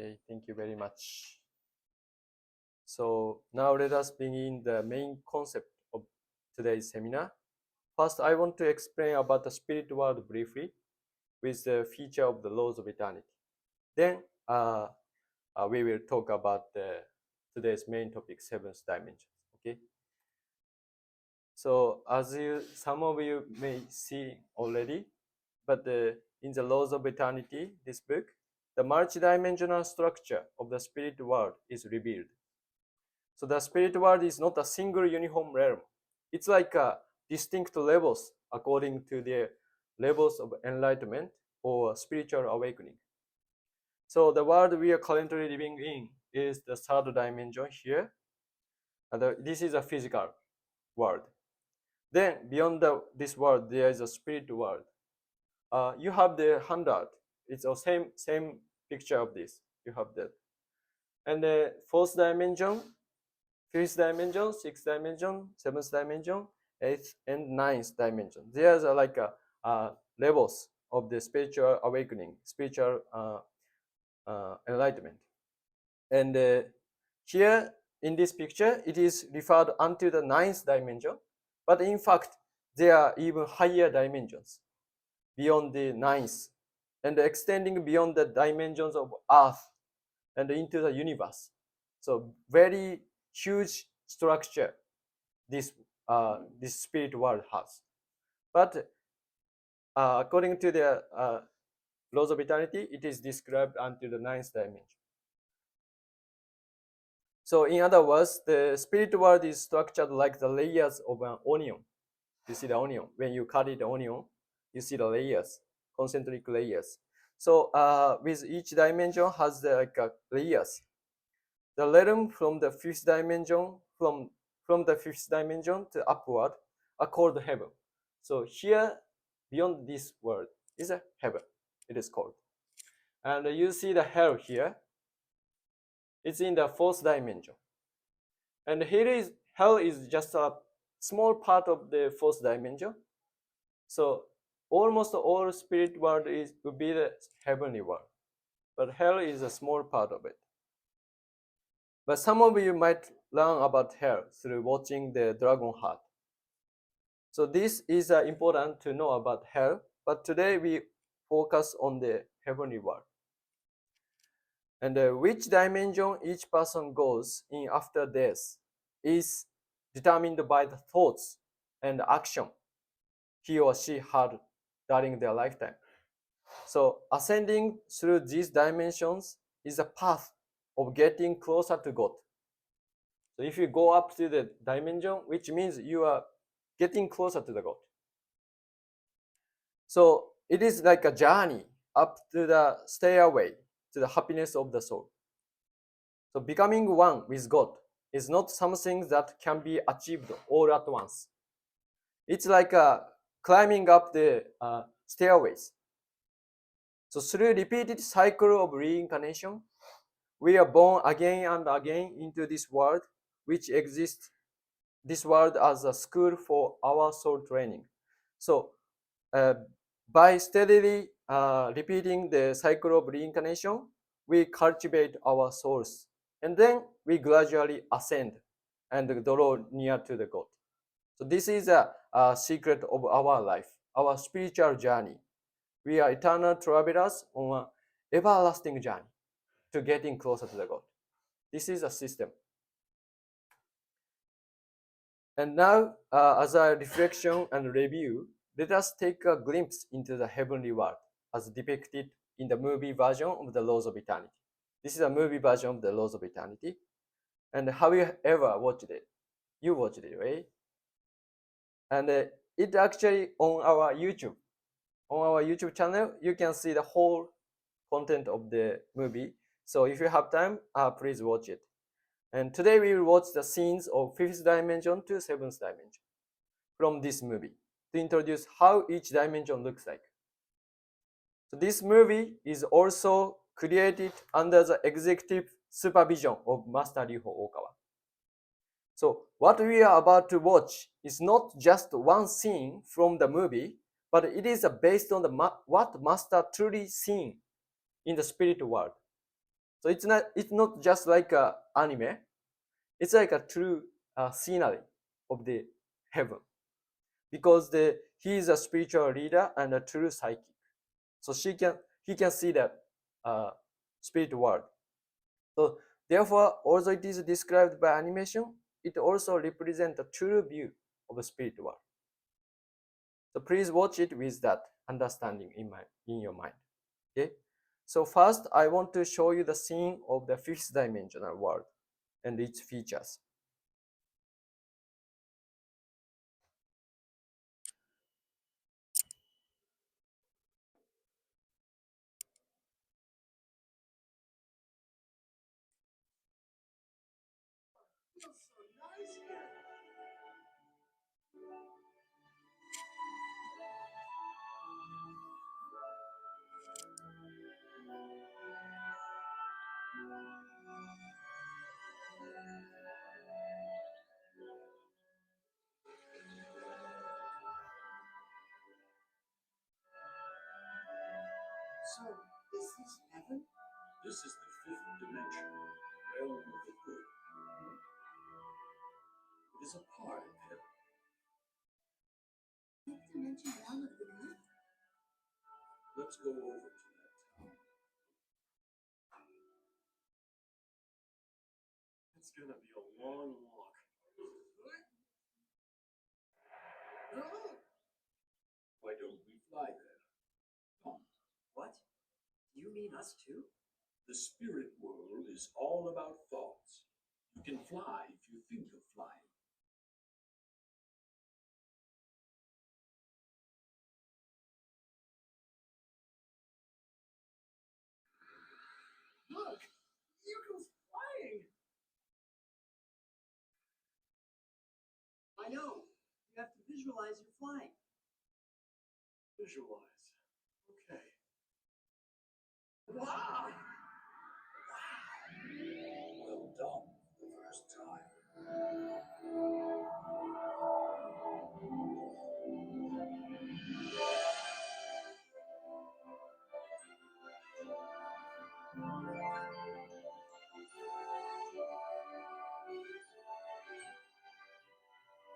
Okay, thank you very much. So now let us begin the main concept of today's seminar. First, I want to explain about the spirit world briefly with the feature of the laws of eternity. Then we will talk about today's main topic, seventh dimension. Okay. So as some of you may see already, but in the laws of eternity, this book, the multidimensional structure of the spirit world is revealed. So the spirit world is not a single uniform realm. It's like distinct levels according to the levels of enlightenment or spiritual awakening. So the world we are currently living in is the third dimension here. This is a physical world. Then beyond this world, there is a spirit world. You have the handout. It's the same picture of this. You have that. And the fourth dimension, fifth dimension, sixth dimension, seventh dimension, eighth and ninth dimension. There's like levels of the spiritual awakening, spiritual enlightenment. And here in this picture, it is referred unto the ninth dimension, but in fact, there are even higher dimensions beyond the ninth and extending beyond the dimensions of Earth and into the universe. So very huge structure this spirit world has. But according to the laws of eternity, it is described unto the ninth dimension. So in other words, the spirit world is structured like the layers of an onion. You see the onion. When you cut it onion, you see the layers, concentric layers. So with each dimension has the layers. The realm from the fifth dimension, from the fifth dimension to upward, are called heaven. So here, beyond this world, is a heaven. It is called. And you see the hell here. It's in the fourth dimension. And here is hell is just a small part of the fourth dimension. So almost all spirit world would be the heavenly world, but hell is a small part of it. But some of you might learn about hell through watching the Dragon Heart. So this is important to know about hell, but today we focus on the heavenly world. And which dimension each person goes in after death is determined by the thoughts and action he or she had during their lifetime. So ascending through these dimensions is a path of getting closer to God. So if you go up to the dimension, which means you are getting closer to the God. So it is like a journey up to the stairway to the happiness of the soul. So becoming one with God is not something that can be achieved all at once. It's like climbing up the stairways. So through repeated cycle of reincarnation, we are born again and again into this world, which exists, this world as a school for our soul training. So by steadily repeating the cycle of reincarnation, we cultivate our souls. And then we gradually ascend and draw near to the God. So this is a secret of our life, our spiritual journey. We are eternal travelers on an everlasting journey to getting closer to the God. This is a system. And now, as a reflection and review, let us take a glimpse into the heavenly world as depicted in the movie version of the Laws of Eternity. This is a movie version of the Laws of Eternity. And have you ever watched it? You watched it, right? And it actually on our YouTube channel, you can see the whole content of the movie. So if you have time, please watch it. And today we will watch the scenes of fifth dimension to seventh dimension from this movie to introduce how each dimension looks like. So this movie is also created under the executive supervision of Master Ryuho Okawa. So what we are about to watch is not just one scene from the movie, but it is based on what Master truly seen in the spirit world. So it's not just like a anime. It's like a true scenery of the heaven, because he is a spiritual leader and a true psychic. So he can see that uh, spirit world. So therefore, although it is described by animation, it also represents a true view of a spirit world. So please watch it with that understanding in your mind. Okay. So first, I want to show you the scene of the fifth dimensional world and its features. So, is this heaven? This is the fifth dimension, realm of the good. It is a part of heaven. Fifth dimension realm of the good? Let's go over to that town. It's gonna be a long walk. Why don't we fly there? What? Do you mean us too? The spirit world is all about thoughts. You can fly if you think of flying. Look! You go flying! I know. You have to visualize you're flying. Visualize. Okay. Wow! Well done the first time.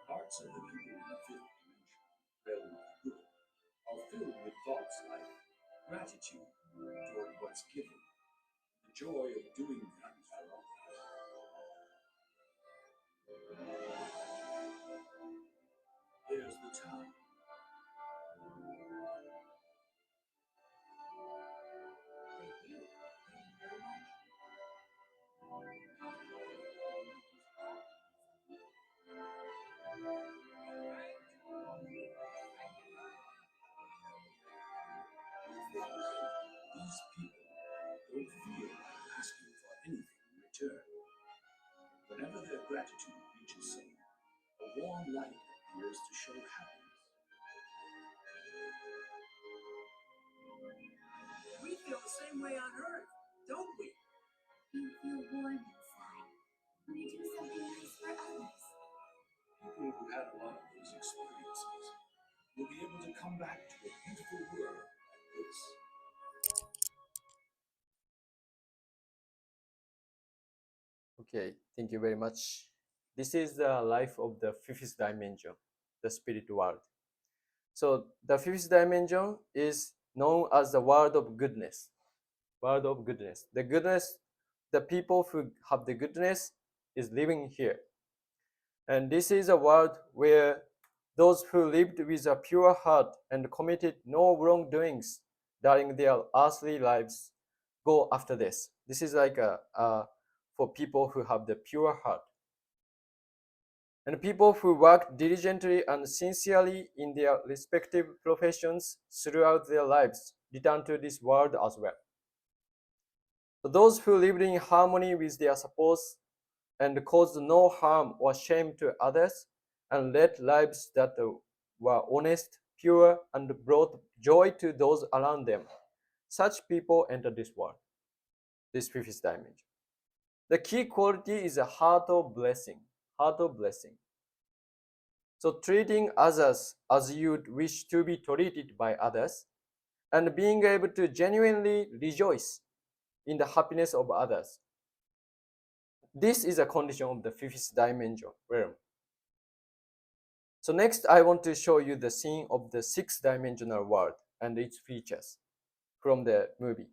Hearts of the people in the fifth dimension, realm of the good, are filled with thoughts like gratitude toward what's given, the joy of doing things for others. There's the town. Thank you. Thank you very much. These people don't feel like asking for anything in return. Whenever their gratitude reaches someone, a warm light appears to show happiness. We feel the same way on Earth, don't we? You feel warm inside when you do something nice for others. People who had a lot of those experiences will be able to come back to a beautiful world like this. Okay, thank you very much. This is the life of the fifth dimension, the spirit world. So the fifth dimension is known as the world of goodness. World of goodness. The goodness, the people who have the goodness is living here. And this is a world where those who lived with a pure heart and committed no wrongdoings during their earthly lives go after this. This is like for people who have the pure heart. And people who work diligently and sincerely in their respective professions throughout their lives return to this world as well. So those who lived in harmony with their supports and caused no harm or shame to others and led lives that were honest, pure, and brought joy to those around them, such people enter this world, this fifth dimension. The key quality is a heart of blessing. Heart of blessing. So treating others as you'd wish to be treated by others, and being able to genuinely rejoice in the happiness of others. This is a condition of the fifth dimension realm. So next, I want to show you the scene of the sixth dimensional world and its features from the movie.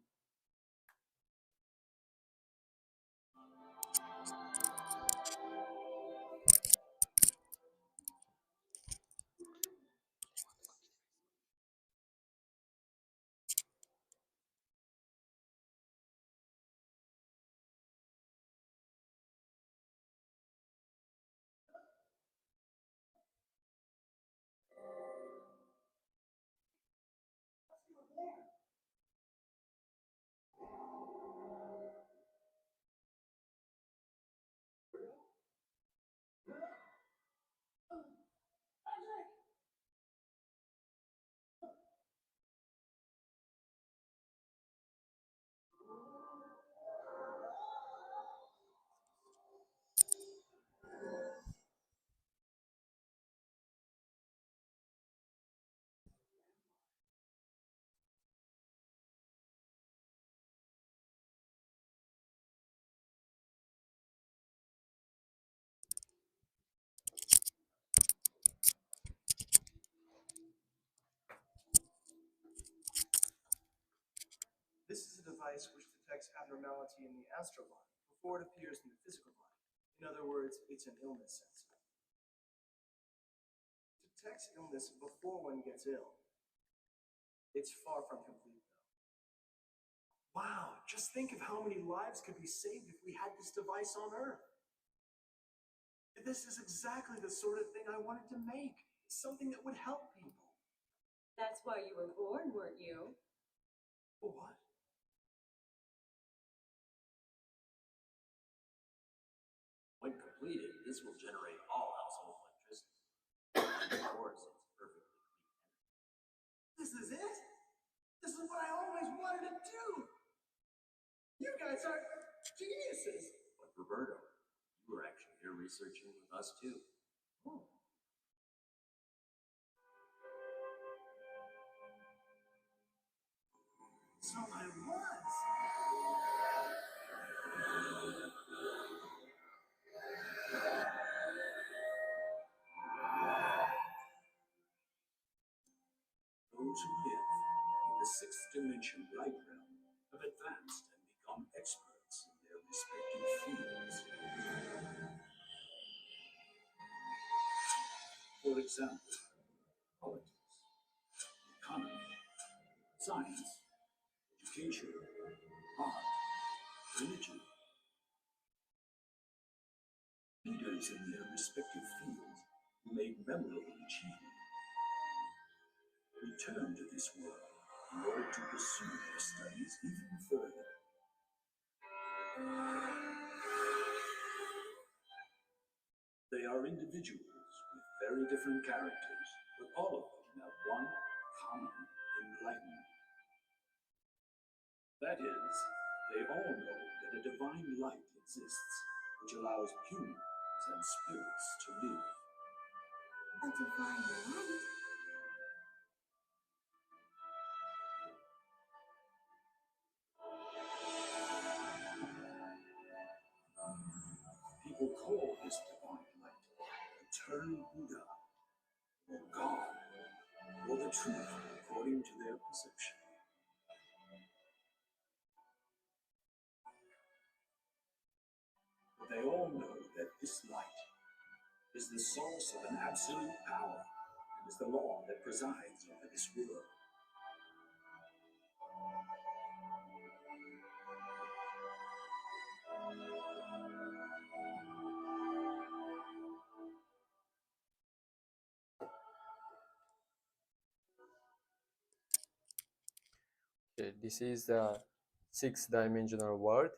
This is a device which detects abnormality in the astral body before it appears in the physical body. In other words, it's an illness sensor. It detects illness before one gets ill. It's far from complete, though. Wow, just think of how many lives could be saved if we had this device on Earth. This is exactly the sort of thing I wanted to make. Something that would help people. That's why you were born, weren't you? What? When completed, this will generate all household electricity. And of course, it's perfectly clean. This is it? This is what I always wanted to do. You guys are geniuses. But Roberto, you were actually here researching with us too. Oh. So I was. Those who live in the sixth dimension light realm have advanced and become experts in their respective fields. For example, politics, economy, science, education, art, religion. Leaders in their respective fields who made memorable achievement return to this world in order to pursue their studies even further. They are individuals with very different characters, but all of them have one common enlightenment. That is, they all know that a divine light exists which allows humans and spirits to live. A divine light? People call this divine light eternal Buddha, or God, or the truth according to their perception. But they all know that this light is the source of an absolute power and is the law that presides over this world. Okay, this is the sixth dimensional world.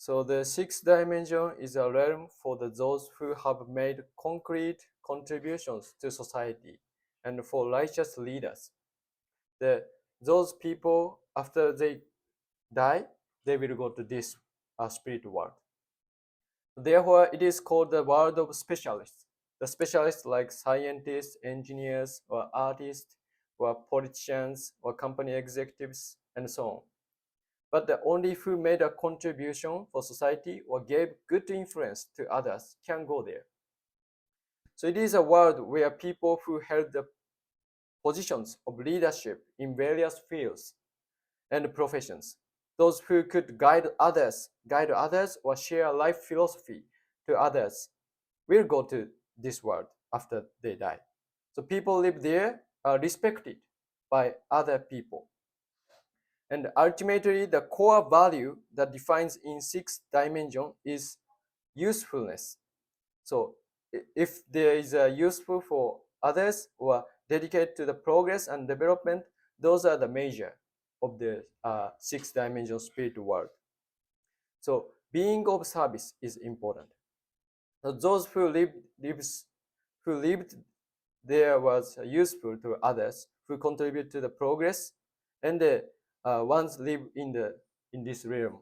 So the sixth dimension is a realm for those who have made concrete contributions to society and for righteous leaders. Those people, after they die, they will go to this spirit world. Therefore, it is called the world of specialists. The specialists like scientists, engineers, or artists, or politicians, or company executives, and so on. but the only who made a contribution for society or gave good influence to others can go there. So it is a world where people who held the positions of leadership in various fields and professions, those who could guide others or share life philosophy to others, will go to this world after they die. So people live there are respected by other people. And ultimately, the core value that defines in sixth dimension is usefulness. So if there is a useful for others or dedicated to the progress and development, those are the measure of the sixth dimension spirit world. So being of service is important. So those who lived there was useful to others, who contribute to the progress, and the ones live in this realm.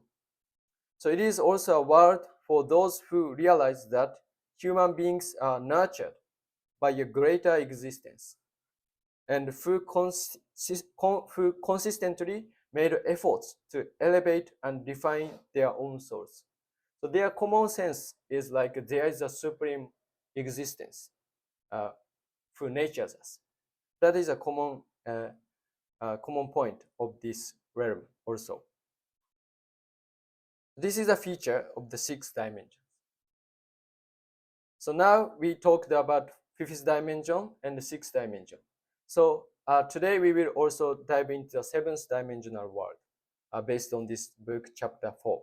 So it is also a world for those who realize that human beings are nurtured by a greater existence, and who consistently made efforts to elevate and refine their own souls. So their common sense is like there is a supreme existence who natures us. That is a common point of this realm also. This is a feature of the sixth dimension. So now we talked about fifth dimension and the sixth dimension. So today we will also dive into the seventh dimensional world based on this book, chapter 4.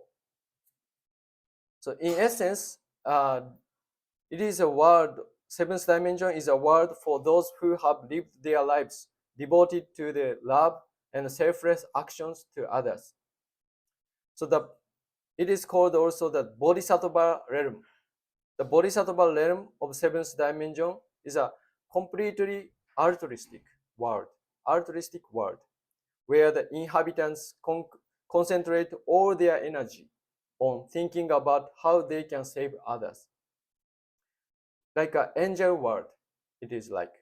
So in essence, it is a world, seventh dimension is a world for those who have lived their lives devoted to the love and selfless actions to others. So it is called also the Bodhisattva realm. The Bodhisattva realm of seventh dimension is a completely altruistic world, where the inhabitants concentrate all their energy on thinking about how they can save others. Like an angel world, it is like.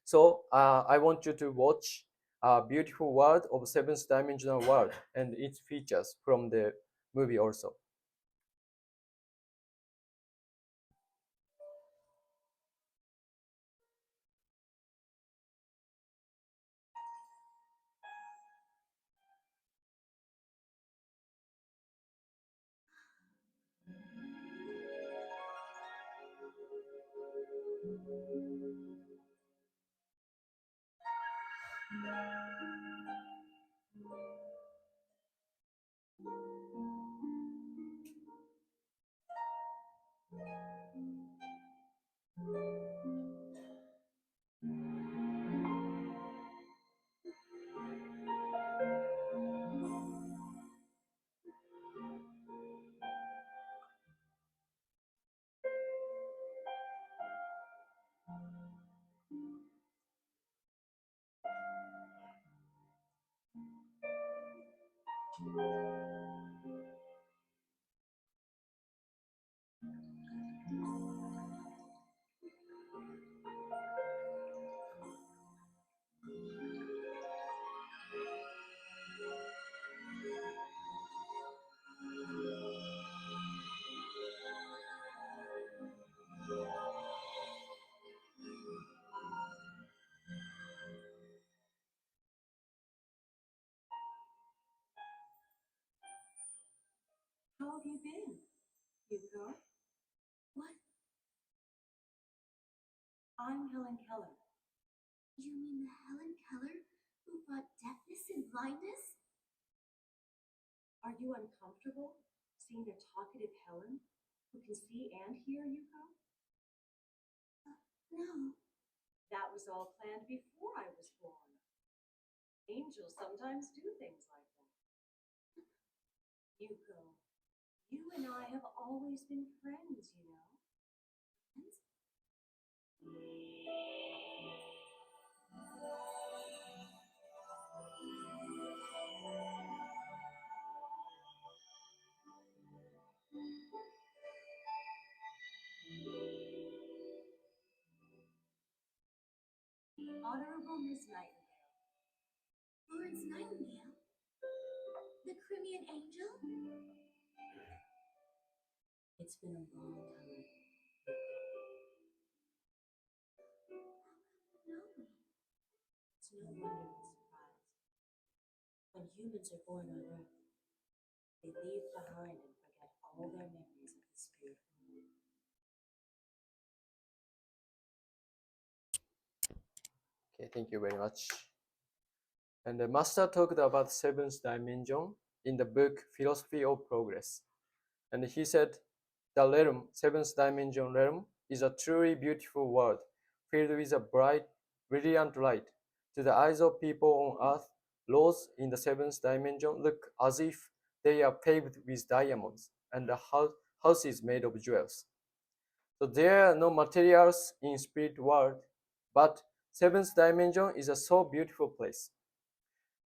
So I want you to watch a beautiful world of seventh dimensional world and its features from the movie also. How have you been, Hugo? What? I'm Helen Keller. You mean the Helen Keller who brought deafness and blindness? Are you uncomfortable seeing a talkative Helen who can see and hear, Hugo? No. That was all planned before I was born. Angels sometimes do things like that. Hugo, you and I have always been friends, you know. Friends? Honorable Miss Nightingale. Florence Nightingale? The angel? It's been a long time. No. It's no wonder he's surprised. When humans are born on Earth, they leave behind and forget all their memories of the spirit world. Okay, thank you very much. And the master talked about seventh dimension in the book Philosophy of Progress. And he said, the realm, seventh dimension realm, is a truly beautiful world filled with a bright, brilliant light. To the eyes of people on earth, laws in the seventh dimension look as if they are paved with diamonds and the houses made of jewels. So there are no materials in spirit world, but seventh dimension is a so beautiful place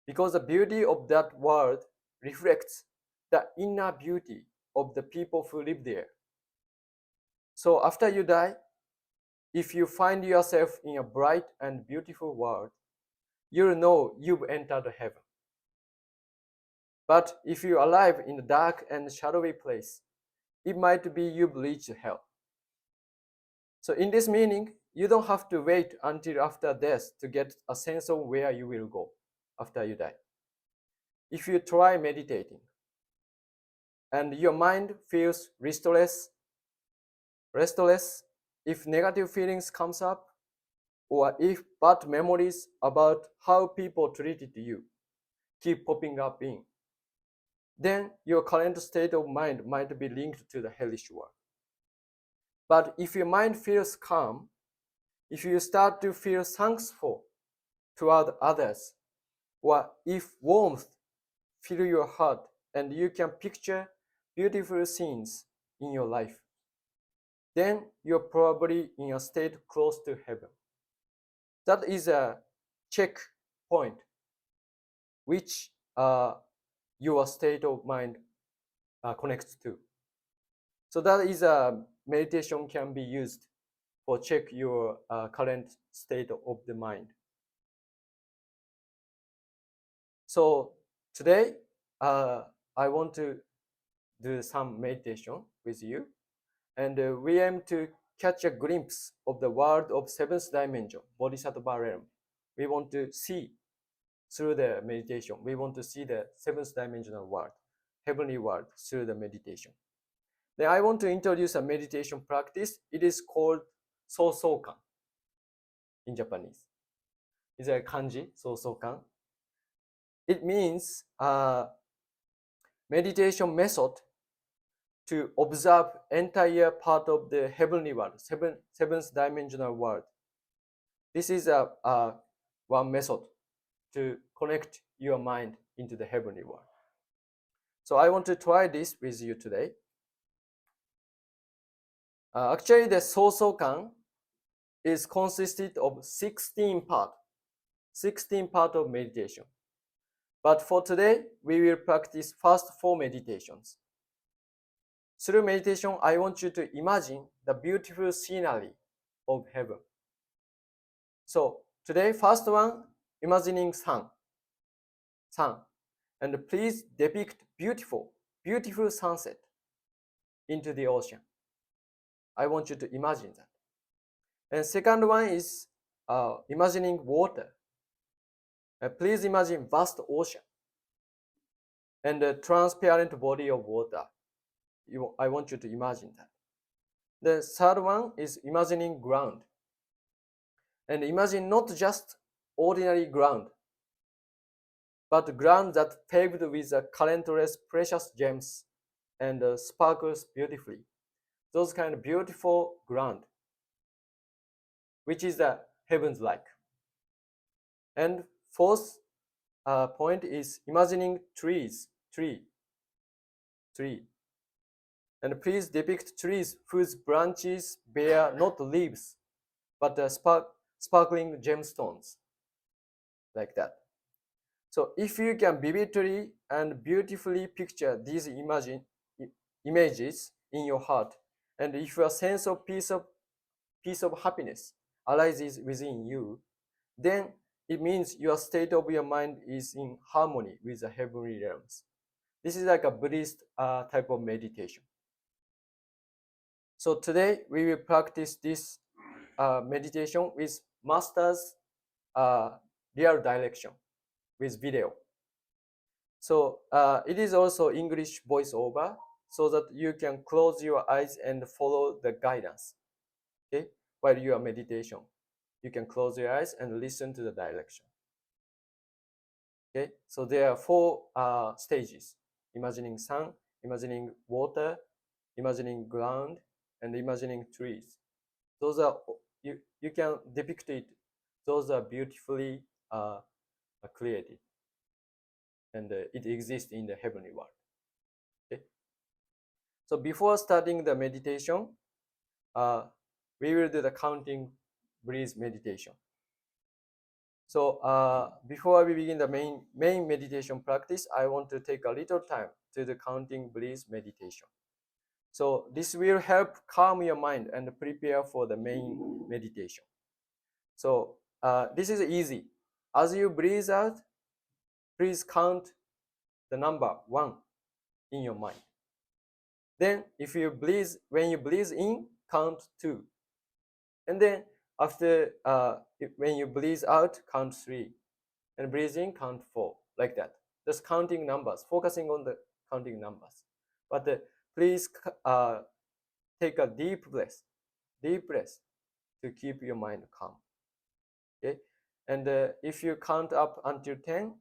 because the beauty of that world reflects the inner beauty of the people who live there. So after you die, if you find yourself in a bright and beautiful world, you'll know you've entered heaven. But if you're alive in a dark and shadowy place, it might be you've reached hell. So in this meaning, you don't have to wait until after death to get a sense of where you will go after you die. If you try meditating and your mind feels restless, if negative feelings comes up, or if bad memories about how people treated you keep popping up in, then your current state of mind might be linked to the hellish world. But if your mind feels calm, if you start to feel thankful toward others, or if warmth fill your heart and you can picture beautiful scenes in your life, then you're probably in a state close to heaven. That is a check point which your state of mind connects to. So that is a meditation can be used for check your current state of the mind. So today I want to do some meditation with you, and we aim to catch a glimpse of the world of seventh dimension, Bodhisattva realm. We want to see through the meditation. We want to see the seventh dimensional world, heavenly world, through the meditation. Then I want to introduce a meditation practice. It is called Sosokan in Japanese. It's a kanji, Sosokan. It means meditation method to observe entire part of the heavenly world, seventh dimensional world. This is one method to connect your mind into the heavenly world. So I want to try this with you today. Actually, the Sosokan is consisted of 16 parts of meditation. But for today, we will practice first 4 meditations. Through meditation, I want you to imagine the beautiful scenery of heaven. So today, first one, imagining sun. And please depict beautiful sunset into the ocean. I want you to imagine that. And second one is imagining water. Please imagine vast ocean and a transparent body of water. I want you to imagine that. The third one is imagining ground. And imagine not just ordinary ground, but ground that paved with countless precious gems and sparkles beautifully. Those kind of beautiful ground, which is the heavens like. And fourth point is imagining tree. And please depict trees whose branches bear not leaves, but sparkling gemstones, like that. So if you can vividly and beautifully picture these images in your heart, and if a sense of peace of happiness arises within you, then it means your state of your mind is in harmony with the heavenly realms. This is like a Buddhist type of meditation. So today we will practice this meditation with master's real direction with video. So it is also English voiceover so that you can close your eyes and follow the guidance. Okay, while you are meditation, you can close your eyes and listen to the direction. Okay, so there are 4 stages: imagining sun, imagining water, imagining ground, and imagining trees. Those are you can depict it. Those are beautifully created, and it exists in the heavenly world. Okay, so before starting the meditation, we will do the counting breath meditation. So before we begin the main meditation practice, I want to take a little time to the counting breath meditation. So this will help calm your mind and prepare for the main meditation. So this is easy. As you breathe out, please count the number 1 in your mind. Then when you breathe in, count 2. And then after when you breathe out, count 3. And breathe in, count 4, like that. Just counting numbers, focusing on the counting numbers. But please take a deep breath to keep your mind calm. Okay, and if you count up until 10,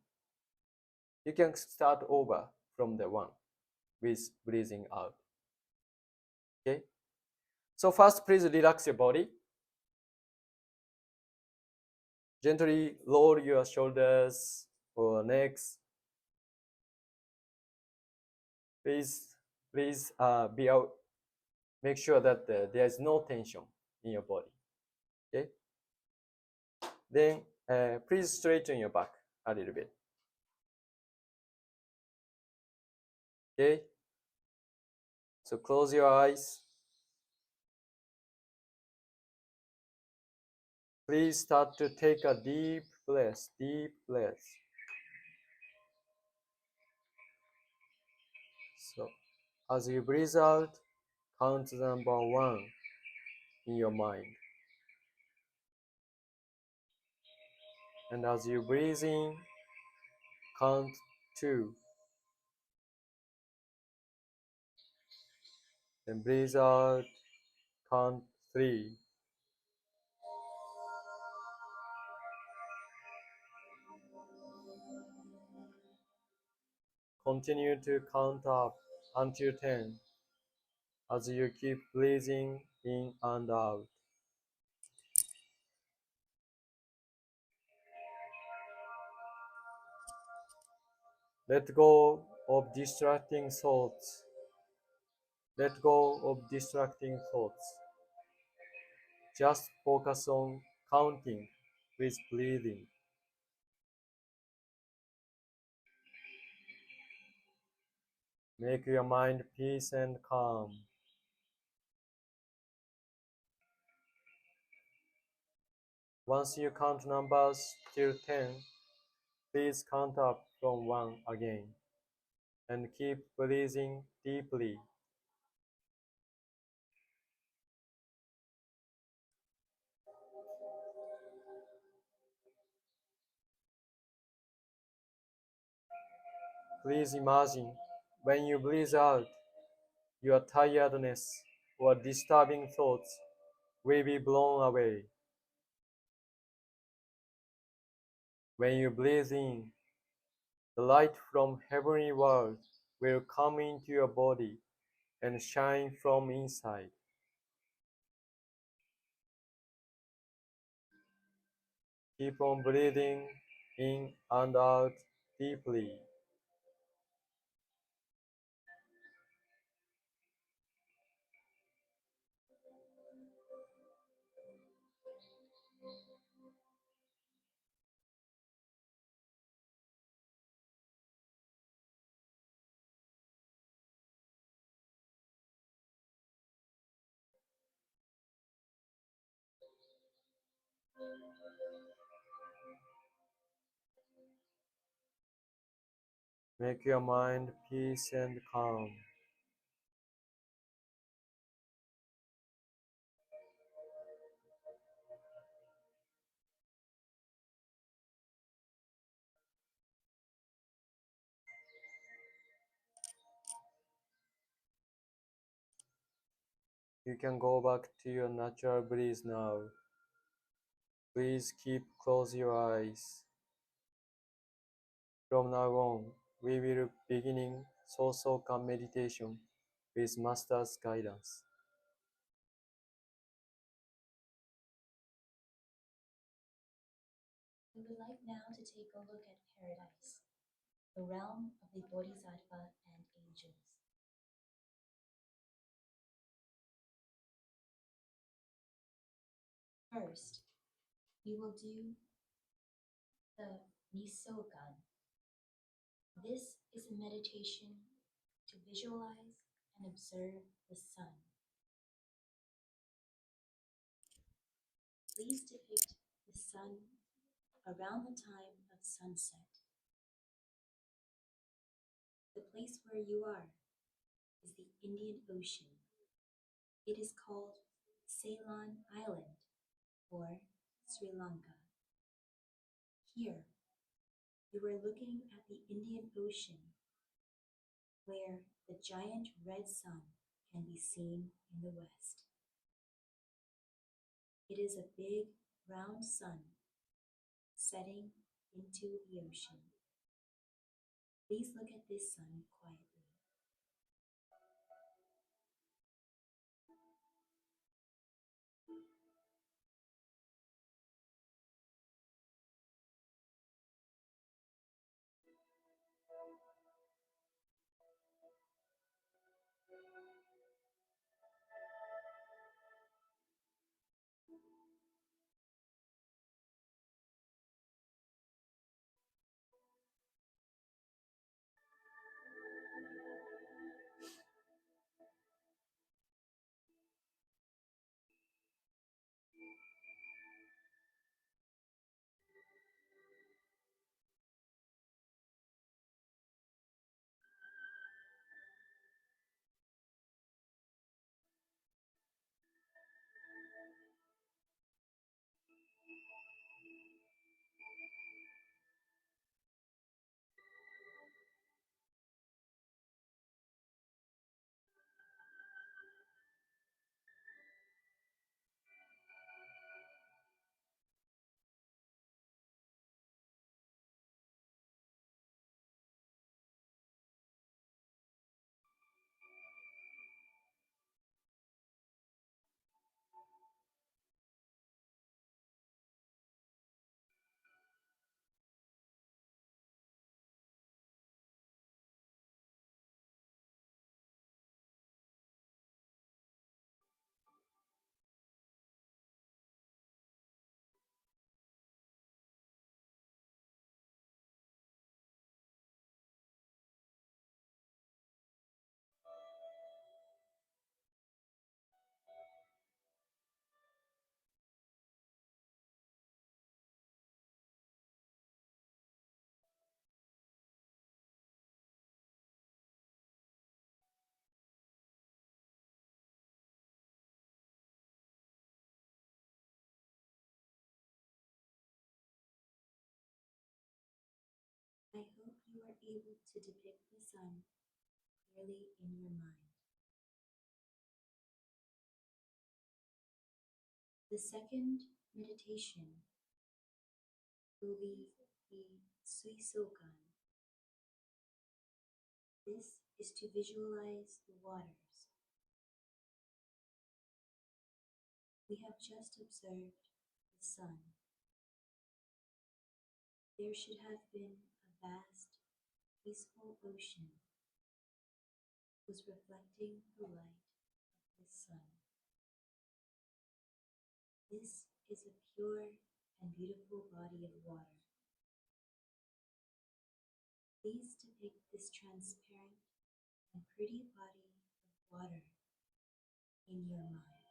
you can start over from the 1 with breathing out. Okay, so first, please relax your body. Gently lower your shoulders or necks. Please make sure that there is no tension in your body. Okay. Then please straighten your back a little bit. Okay. So close your eyes. Please start to take a deep breath. So as you breathe out, count the number 1 in your mind. And as you breathe in, count 2. Then breathe out, count 3. Continue to count up until 10 as you keep breathing in and out. Let go of distracting thoughts. Let go of distracting thoughts. Just focus on counting with breathing. Make your mind peace and calm. Once you count numbers till 10, please count up from 1 again and keep breathing deeply. Please imagine when you breathe out, your tiredness or disturbing thoughts will be blown away. When you breathe in, the light from heavenly world will come into your body and shine from inside. Keep on breathing in and out deeply. Make your mind peace and calm. You can go back to your natural breeze now. Please close your eyes. From now on, we will beginning Sosokan meditation with Master's guidance. We would like now to take a look at paradise, the realm of the Bodhisattva and angels. First, we will do the Nisogan. This is a meditation to visualize and observe the sun. Please depict the sun around the time of sunset. The place where you are is the Indian Ocean. It is called Ceylon Island or Sri Lanka. Here, you are looking at the Indian Ocean where the giant red sun can be seen in the west. It is a big, round sun setting into the ocean. Please look at this sun quietly. I hope you are able to depict the sun clearly in your mind. The second meditation will be the Suisokan. This is to visualize the waters. We have just observed the sun. There should have been a vast, peaceful ocean was reflecting the light of the sun. This is a pure and beautiful body of water. Please depict this transparent and pretty body of water in your mind.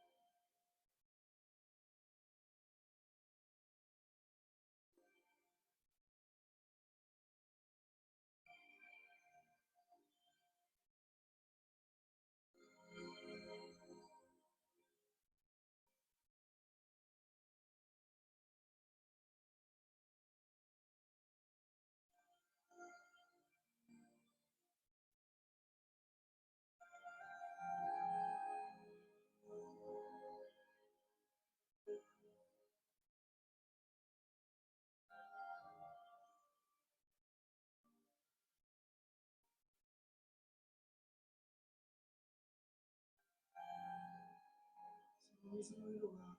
ノイズの色が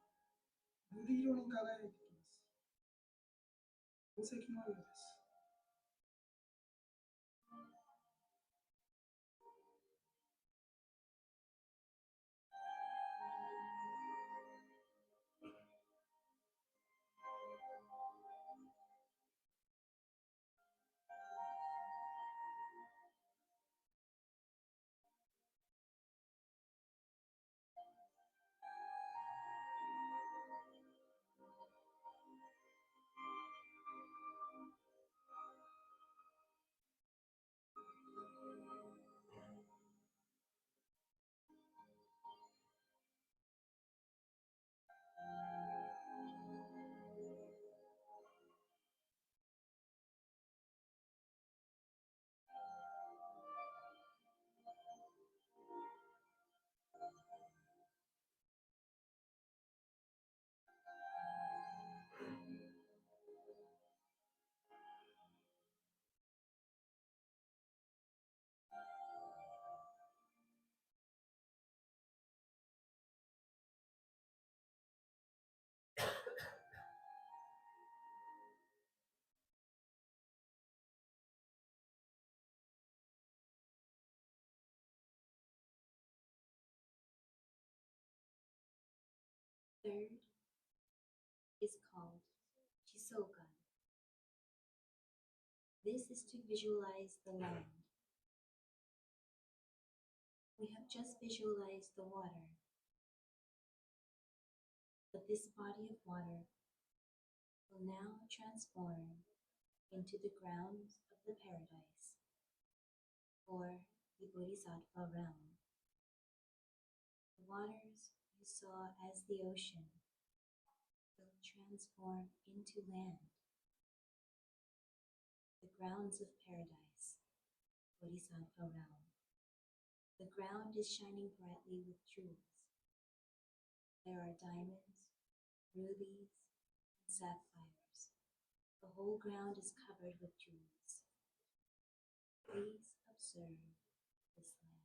瑠璃色に輝いてきます。宝石のようです。Third is called Chisogan. This is to visualize the land. We have just visualized the water, but this body of water will now transform into the grounds of the paradise, or the Bodhisattva realm. The waters you saw as the ocean will transform into land, the grounds of paradise, Bodhisattva realm. The ground is shining brightly with jewels. There are diamonds, rubies, and sapphires. The whole ground is covered with jewels. Please observe this land.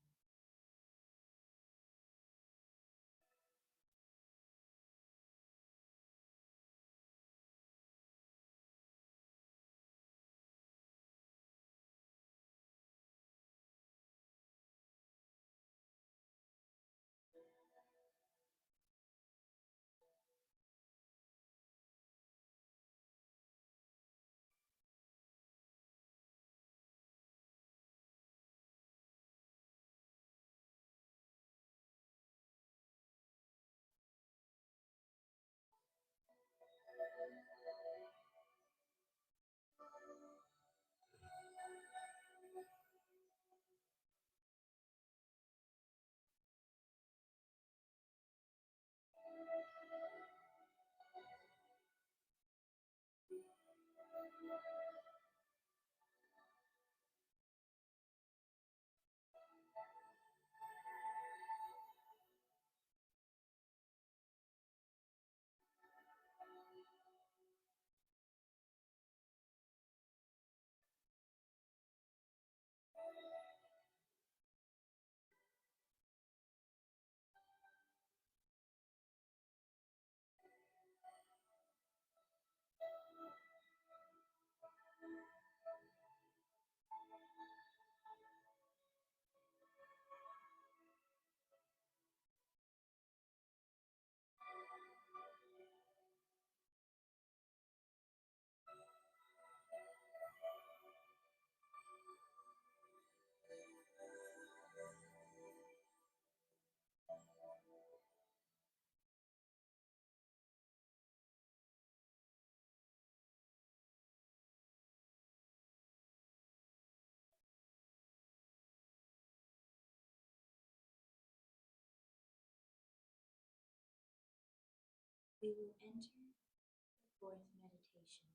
We will enter the fourth meditation.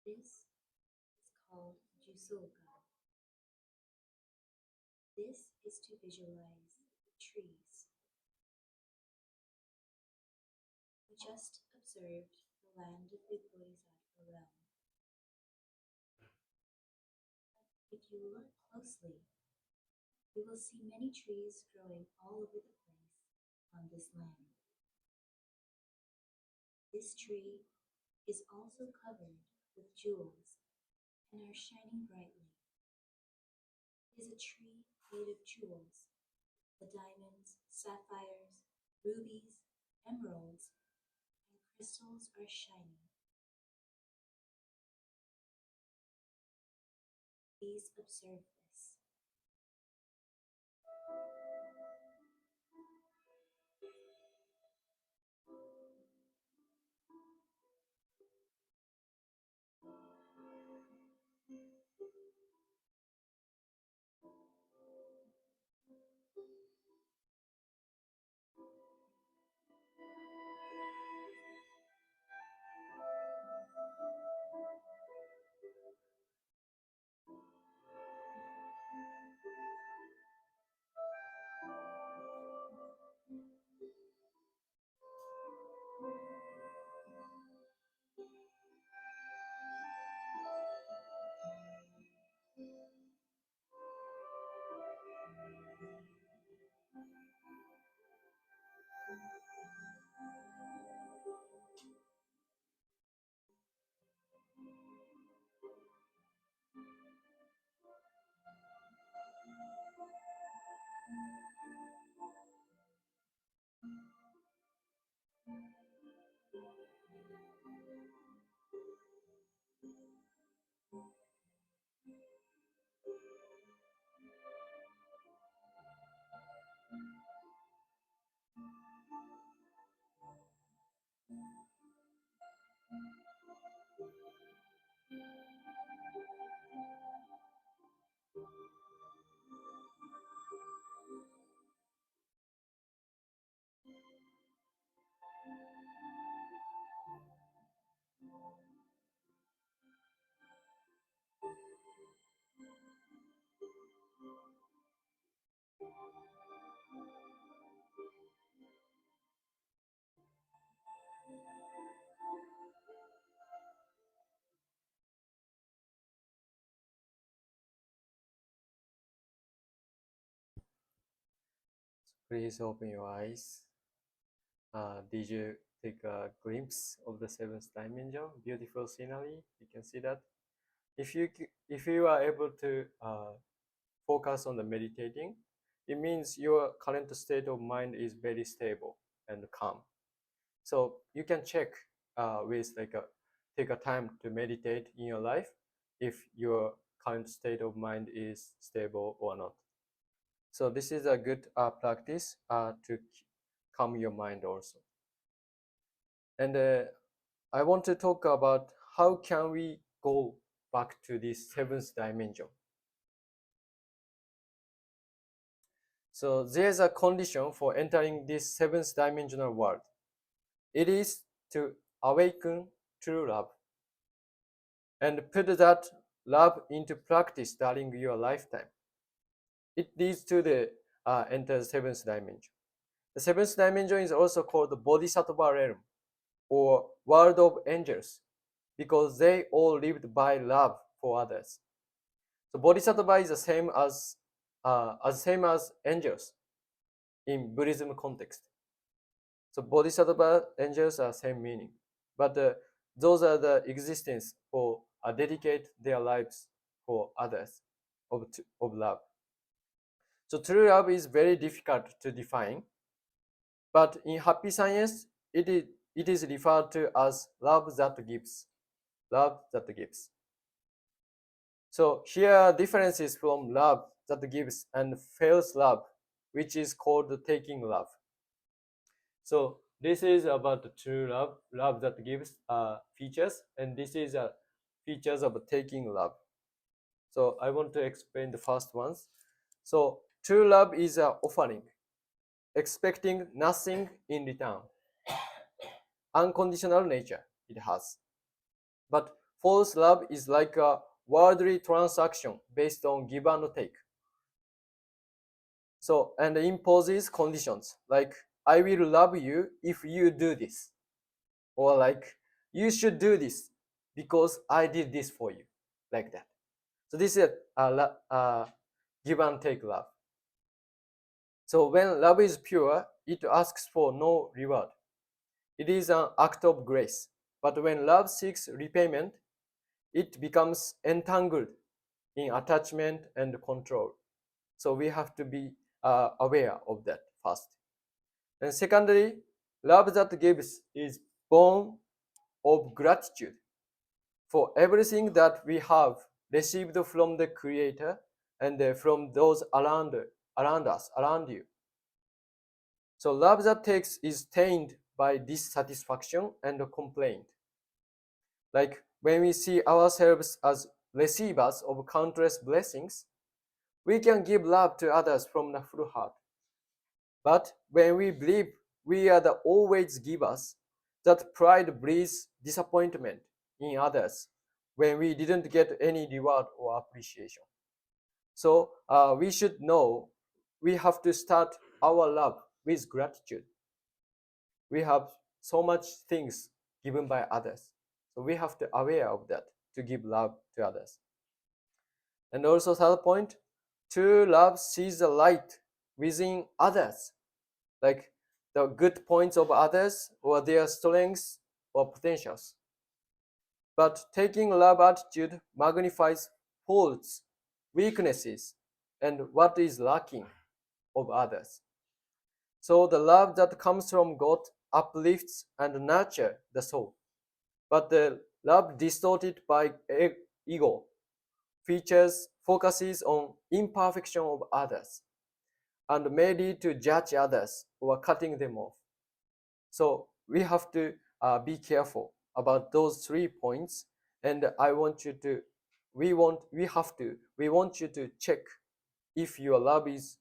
This is called Jusoga. This is to visualize the trees. We just observed the land of the Bodhisattva realm. If you look closely, you will see many trees growing all over the place. on this land. This tree is also covered with jewels and are shining brightly. It is a tree made of jewels. The diamonds, sapphires, rubies, emeralds, and crystals are shining. Please observe this. Please open your eyes. Did you take a glimpse of the seventh dimension? Beautiful scenery. You can see that. If you are able to focus on the meditating, it means your current state of mind is very stable and calm. So you can check with take a time to meditate in your life if your current state of mind is stable or not. So this is a good practice to calm your mind also. And I want to talk about how can we go back to this seventh dimension. So there's a condition for entering this seventh dimensional world. It is to awaken true love and put that love into practice during your lifetime. It leads to the enter the seventh dimension. The seventh dimension is also called the Bodhisattva realm or world of angels because they all lived by love for others. So Bodhisattva is the same as angels in Buddhism context. So Bodhisattva angels are same meaning, but those are the existence for dedicate their lives for others of love. So true love is very difficult to define, but in happy science, it is referred to as love that gives. Love that gives. So here are differences from love that gives and false love, which is called taking love. So this is about the true love, love that gives features, and this is features of taking love. So I want to explain the first ones. So true love is offering, expecting nothing in return. Unconditional nature it has. But false love is like a worldly transaction based on give and take. So, and imposes conditions like, I will love you if you do this. Or like, you should do this because I did this for you. Like that. So this is give and take love. So when love is pure, it asks for no reward. It is an act of grace. But when love seeks repayment, it becomes entangled in attachment and control. So we have to be aware of that first. And secondly, love that gives is born of gratitude for everything that we have received from the Creator and from those around us, around you. So love that takes is tainted by dissatisfaction and complaint. Like when we see ourselves as receivers of countless blessings, we can give love to others from the full heart. But when we believe we are the always givers, that pride breeds disappointment in others when we didn't get any reward or appreciation. So we should know we have to start our love with gratitude. We have so much things given by others. So we have to aware of that to give love to others. And also third point, true love sees the light within others, like the good points of others or their strengths or potentials. But taking love attitude magnifies faults, weaknesses, and what is lacking of others. So the love that comes from God uplifts and nurtures the soul. But the love distorted by ego focuses on imperfection of others and may lead to judge others or cutting them off. So we have to be careful about those 3 points, and I want you to, we want you to check if your love is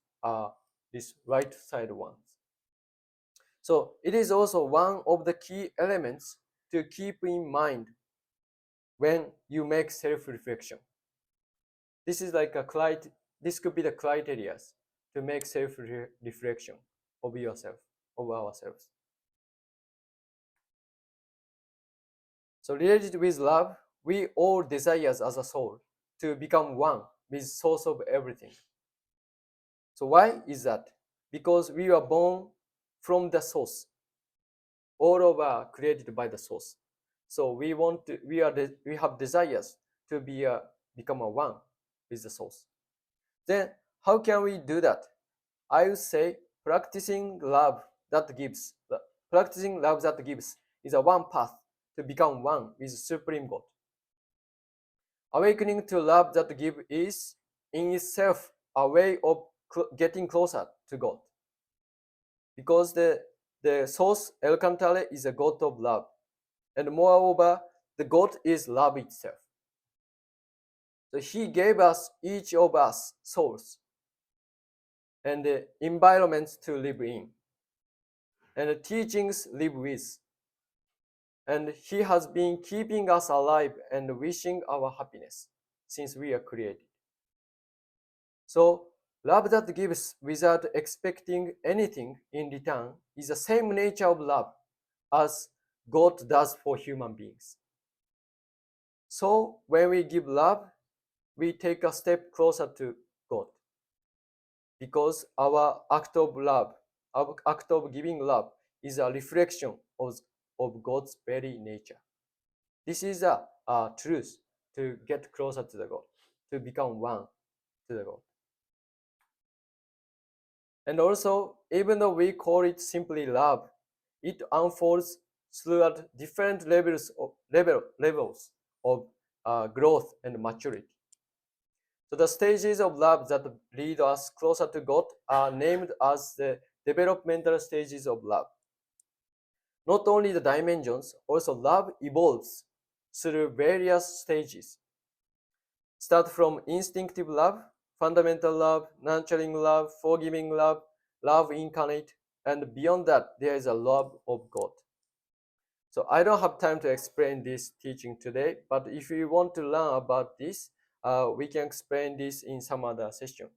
this right side ones. So it is also one of the key elements to keep in mind when you make self-reflection. This is like this could be the criteria to make self-reflection of yourself, of ourselves. So related with love, we all desire as a soul to become one with source of everything. So why is that? Because we are born from the source. All of are created by the source. So we have desires to become a one with the source. Then how can we do that? I would say practicing love that gives is a one path to become one with Supreme God. Awakening to love that gives is in itself a way of getting closer to God. Because the source El Cantare is a God of love. And moreover, the God is love itself. So he gave us, each of us, souls and the environments to live in, and the teachings live with. And he has been keeping us alive and wishing our happiness since we are created. So love that gives without expecting anything in return is the same nature of love as God does for human beings. So when we give love, we take a step closer to God, because our act of love, our act of giving love is a reflection of God's very nature. This is a truth to get closer to the God, to become one to the God. And also, even though we call it simply love, it unfolds throughout different levels of growth and maturity. So the stages of love that lead us closer to God are named as the developmental stages of love. Not only the dimensions, also love evolves through various stages. Start from instinctive love, fundamental love, nurturing love, forgiving love, love incarnate, and beyond that, there is a love of God. So I don't have time to explain this teaching today, but if you want to learn about this, we can explain this in some other session.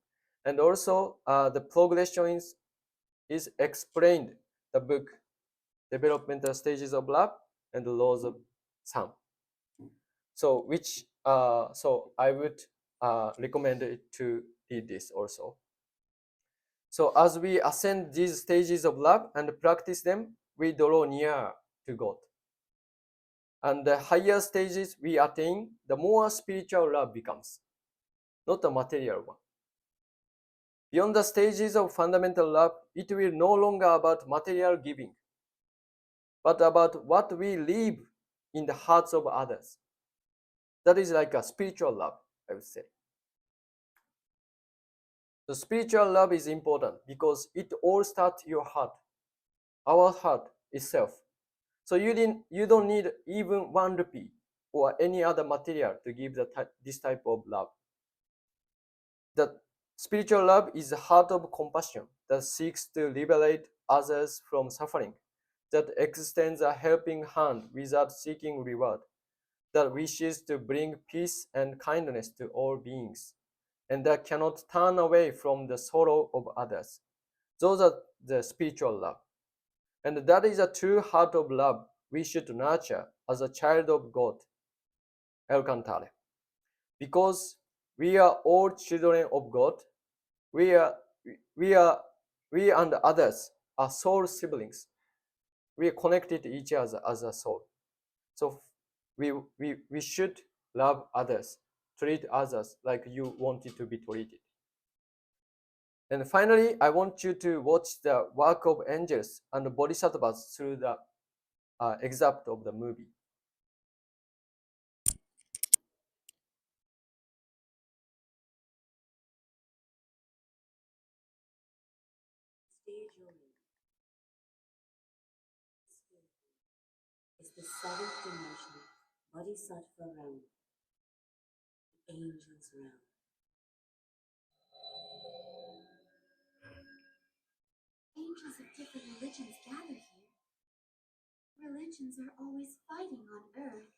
And also, the progression is explained, the book, Developmental Stages of Love and the Laws of Sound. So so I would recommend it to read this also. So as we ascend these stages of love and practice them, we draw near to God. And the higher stages we attain, the more spiritual love becomes, not a material one. Beyond the stages of fundamental love, it will no longer about material giving, but about what we leave in the hearts of others. That is like a spiritual love, I would say. The spiritual love is important because it all starts your heart, our heart itself. So you don't need even 1 rupee or any other material to give this type of love. The spiritual love is the heart of compassion that seeks to liberate others from suffering, that extends a helping hand without seeking reward, that wishes to bring peace and kindness to all beings, and that cannot turn away from the sorrow of others. Those are the spiritual love. And that is a true heart of love we should nurture as a child of God, El Cantare. Because we are all children of God, we are we are we and others are soul siblings. We are connected to each other as a soul. So we should love others, treat others like you wanted to be treated. And finally, I want you to watch the work of angels and bodhisattvas through the excerpt of the movie. Stage you're in is the seventh dimension, Bodhisattva realm, the angels realm. Angels of different religions gather here. Religions are always fighting on Earth.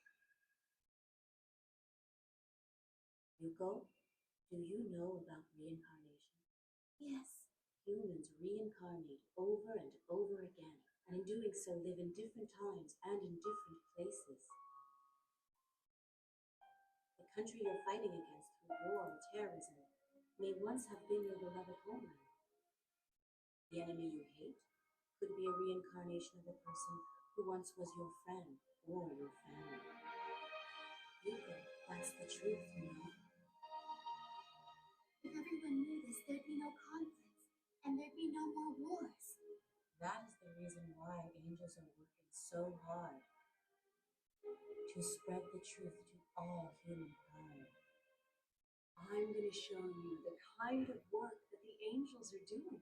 Yuko, do you know about reincarnation? Yes. Humans reincarnate over and over again, and in doing so live in different times and in different places. The country you're fighting against through war and terrorism may once have been your beloved homeland. The enemy you hate could be a reincarnation of a person who once was your friend or your family. Yuko, that's the truth, you know. If everyone knew this, there'd be no conflicts, and there'd be no more wars. That is the reason why angels are working so hard to spread the truth to all humankind. I'm going to show you the kind of work that the angels are doing.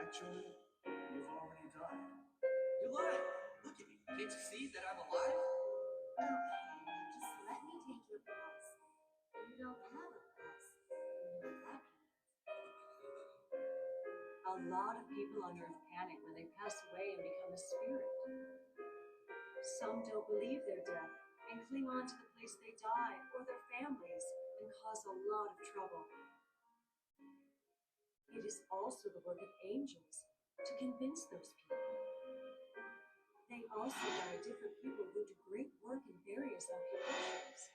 Actually, you've already died. You lied. Look at me. Can't you see that I'm alive? Okay, just let me take your pulse. You don't have a pulse. You're dead. A lot of people on Earth panic when they pass away and become a spirit. Some don't believe they're dead and cling on to the place they died or their families and cause a lot of trouble. It is also the work of angels to convince those people. They also guide different people who do great work in various occupations.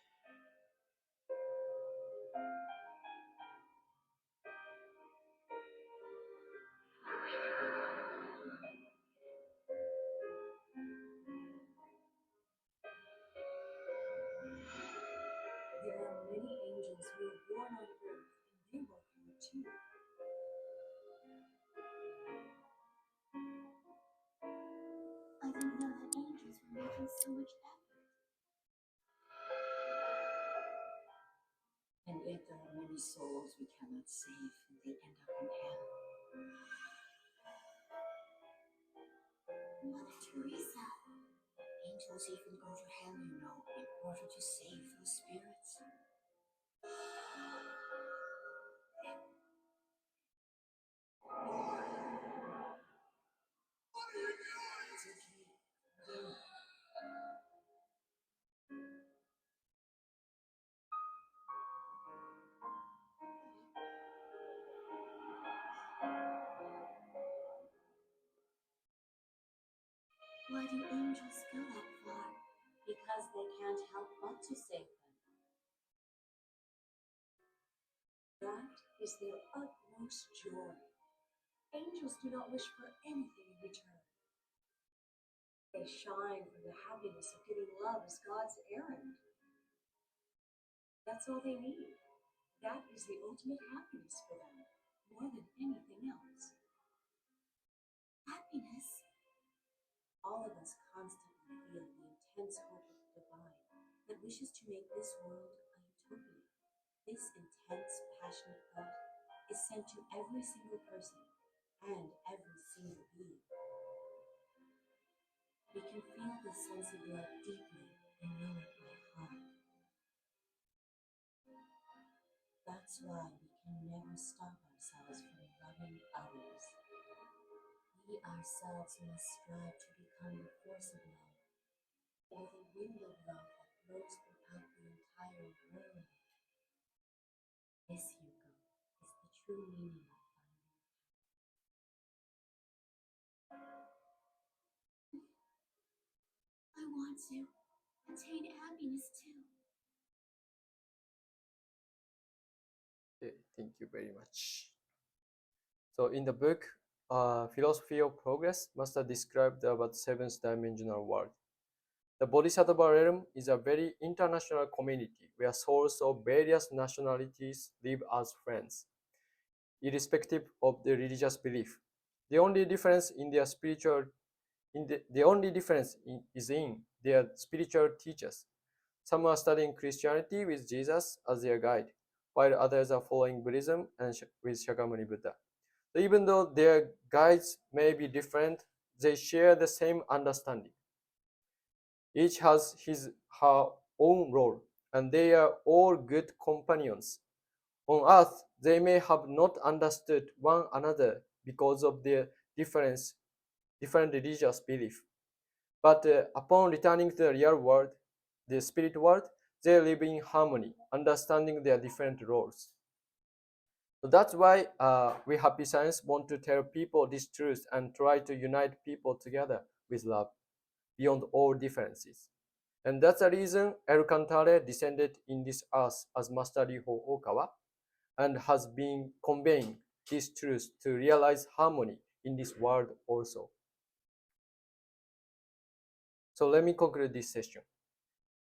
There are many angels who are born on Earth and they work hard too. I didn't know that angels were making so much effort. And yet there are many souls we cannot save and they end up in hell. Mother Teresa, angels even go to hell, you know, in order to save those spirits. It's okay. Why do angels go that far? because they can't help but to save them. That is their utmost joy. Angels do not wish for anything in return. They shine for the happiness of giving love as God's errand. That's all they need. That is the ultimate happiness for them, more than anything else. Happiness? All of us constantly feel the intense hope of the divine that wishes to make this world a utopia. This intense, passionate thought is sent to every single person and every single being. We can feel this sense of love deeply and know it by heart. That's why we can never stop ourselves from loving others. We ourselves must strive to become the force of love, or the wind of love that blows throughout the entire world. This, Hugo, is the true meaning of finding. I want to attain happiness too. Okay, thank you very much. So in the book, Philosophy of Progress, Master described about seventh dimensional world. The Bodhisattva realm is a very international community where souls of various nationalities live as friends, irrespective of their religious belief. The only difference in their spiritual the only difference is in their spiritual teachers. Some are studying Christianity with Jesus as their guide, while others are following Buddhism and with Shakyamuni Buddha. So even though their guides may be different, they share the same understanding. Each has her own role, and they are all good companions. On earth, they may have not understood one another because of their different religious belief. But upon returning to the real world, the spirit world, they live in harmony, understanding their different roles. So that's why we Happy Science want to tell people this truth and try to unite people together with love beyond all differences. And that's the reason El Cantare descended in this earth as Master Riho Okawa and has been conveying this truth to realize harmony in this world also. So let me conclude this session.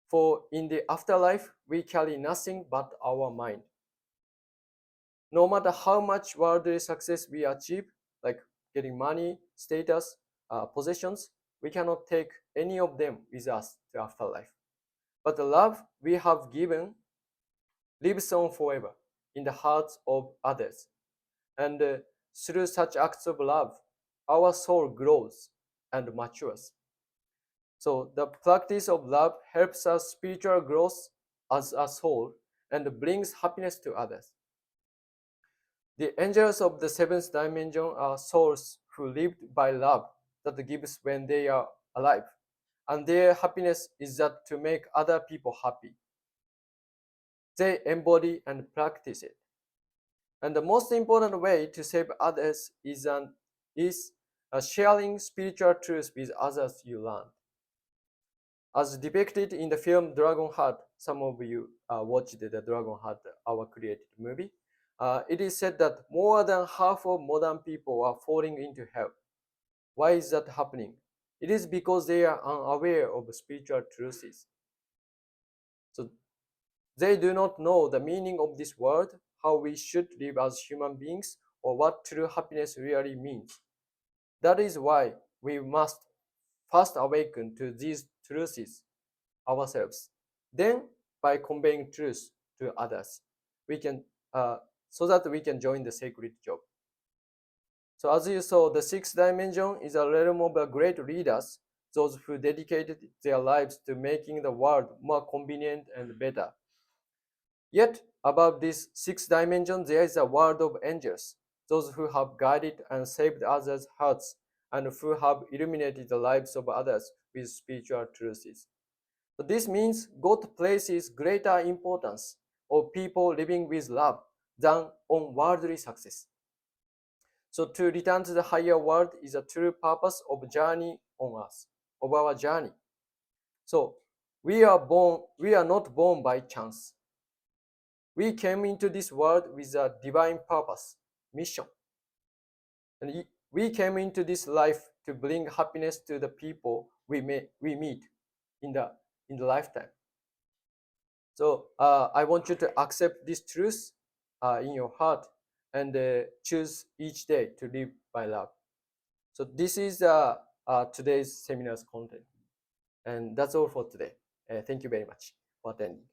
For in the afterlife, we carry nothing but our mind. No matter how much worldly success we achieve, like getting money, status, possessions, we cannot take any of them with us to afterlife. But the love we have given lives on forever in the hearts of others. And through such acts of love, our soul grows and matures. So the practice of love helps us spiritual growth as a soul and brings happiness to others. The angels of the seventh dimension are souls who lived by love that gives when they are alive, and their happiness is that to make other people happy. They embody and practice it. And the most important way to save others is sharing spiritual truth with others you learn. As depicted in the film Dragon Heart, some of you watched the Dragon Heart, our created movie. It is said that more than half of modern people are falling into hell. Why is that happening? It is because they are unaware of spiritual truths. So they do not know the meaning of this world, how we should live as human beings, or what true happiness really means. That is why we must first awaken to these truths ourselves. Then, by conveying truth to others, we can so that we can join the sacred job. So as you saw, the sixth dimension is a realm of great leaders, those who dedicated their lives to making the world more convenient and better. Yet, above this sixth dimension, there is a world of angels, those who have guided and saved others' hearts and who have illuminated the lives of others with spiritual truths. So this means God places greater importance on people living with love than on worldly success. So to return to the higher world is a true purpose of journey on us, of our journey. So We are not born by chance. We came into this world with a divine purpose, mission. And we came into this life to bring happiness to the people we meet in the lifetime. So I want you to accept this truth in your heart and choose each day to live by love. So this is today's seminar's content. And that's all for today. Thank you very much for attending.